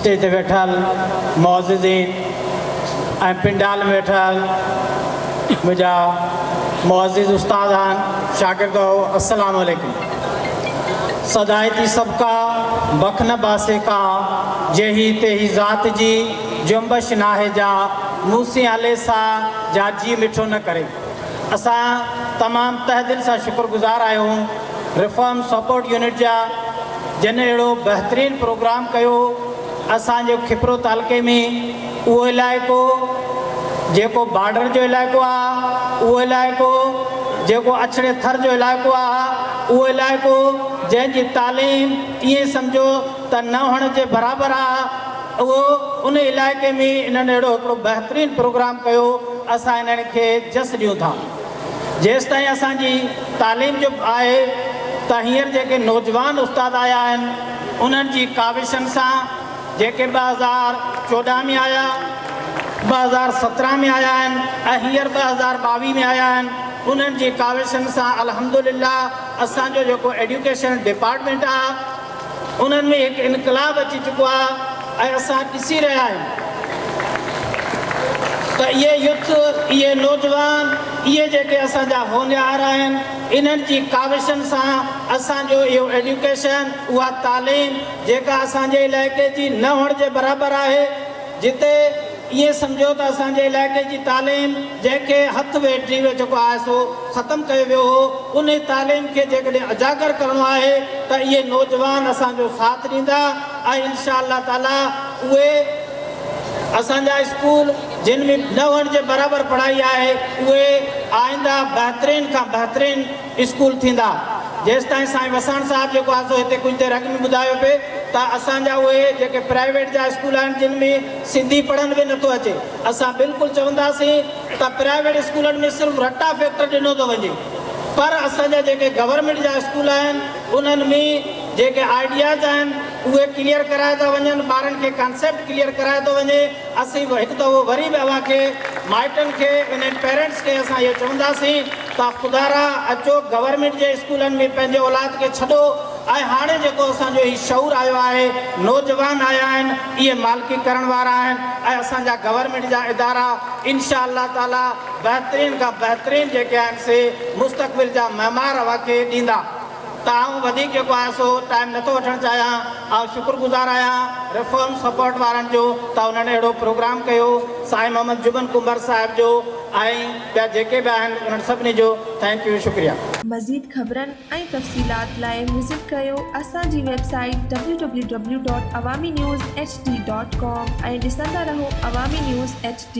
Stage ते वेठल मुअज़्ज़िज़ीन ऐं पिंडाल में वेठल मुंहिंजा मुअज़्ज़िज़ उस्ताद आहिनि शागिर्दो अस्सलाम वालेकुम। सदायती सबका बखन बासे का जेही तेही ज़ात जी जुम्बश नाहे जा मूसी आले सा जा जी मिठो न करे। असां तमामु तहदिल सां शुक्रगुज़ार आहियूं रिफॉर्म सपोर्ट यूनिट जा जिन अहिड़ो बहितरीनु प्रोग्राम कयो। असांजे खिपरो तालुके में उहो इलाइक़ो जेको बॉर्डर जो इलाइक़ो आहे, उहो इलाइक़ो जेको अछड़े थर जो इलाइक़ो आहे, उहो इलाइक़ो जंहिंजी तालीम ईअं सम्झो त न हुअण जे बराबरि आहे, उहो उन इलाइक़े में इन्हनि अहिड़ो हिकिड़ो बहितरीनु प्रोग्राम कयो। असां इन्हनि खे जस ॾियूं था। जेसि ताईं असांजी तालीम जो आहे त हींअर जेके नौजवान उस्ताद आया आहिनि उन्हनि जी काविशनि सां जेके 2014 में आया, 2017 में आया आहिनि ऐं हींअर 2022 में आया आहिनि, उन्हनि जी काविशनि सां अल्हम्दुलिल्लाह असांजो जेको एजुकेशन डिपार्टमेंट आहे उन्हनि में हिकु इनकलाब अची चुको आहे। ऐं असां ॾिसी रहिया आहियूं त इहे यूथ, इहे नौजवान, इहे जेके असांजा होनहार आहिनि, इन्हनि जी काविशनि सां असांजो इहो एजुकेशन, उहा तालीम जेका असांजे इलाइक़े जी न हुअण जे बराबरि आहे, जिते ईअं सम्झो त असांजे इलाइक़े जी तालीम जंहिंखे हथु वेठी जेको आहे सो ख़तमु कयो वियो हो, उन तालीम खे जेकॾहिं उजागर करिणो आहे त इहे नौजवान असांजो साथ ॾींदा ऐं इंशा अल्लाह ताला उहे असांजा स्कूल जिन में न हुअण जे बराबरि पढ़ाई आहे उहे आईंदा बहितरीन खां बहितरीन स्कूल थींदा। जेसि ताईं साईं वसाण साहिबु जेको आहे सो हिते कुझु देरि अॻु में ॿुधायो पिए त असांजा उहे जेके प्राइवेट जा स्कूल आहिनि जिन में सिंधी पढ़नि बि नथो अचे, असां बिल्कुलु चवंदासीं त प्राइवेट स्कूलनि में सिर्फ़ु रटा फैक्टर ॾिनो थो वञे, पर असांजा जेके गवर्नमेंट जा स्कूल आहिनि उन्हनि में जेके आइडियाज़ आहिनि उहे क्लियर कराए था वञनि, ॿारनि खे कॉन्सेप्ट क्लियर कराए थो वञे। असीं हिकु दफ़ो वरी बि अव्हांखे माइटनि खे इन्हनि पेरेंट्स खे असां इहो चवंदासीं त ख़ुदारा अचो गवर्नमेंट जे स्कूलनि में पंहिंजे औलाद खे छॾो ऐं हाणे जेको असांजो हीउ शऊर आयो आहे, नौजवान आया आहिनि, इहे मालिकी करण वारा आहिनि ऐं असांजा गवर्नमेंट जा इदारा इंशा अल्लाह ताला बहितरीन खां बहितरीन जेके आहिनि से मुस्तक़बिल जा महिमार अव्हांखे ॾींदा। त आउं वधीक जेको आहे सो टाइम नथो वठणु चाहियां। ऐं शुक्रगुज़ार आहियां रिफॉर्म सपोर्ट वारनि जो त उन्हनि अहिड़ो प्रोग्राम कयो, साईं मोहम्मद जुबन कुंबर साहिब जो ऐं ॿिया जेके बि आहिनि उन्हनि सभिनी जो थैंक यू, शुक्रिया। मज़ीद ख़बरनि ऐं तफ़सीलात लाइ विज़िट कयो असांजी वेबसाइट www.awamiNewsHD.com ऐं ॾिसंदा रहो अवामी न्यूज़ HD।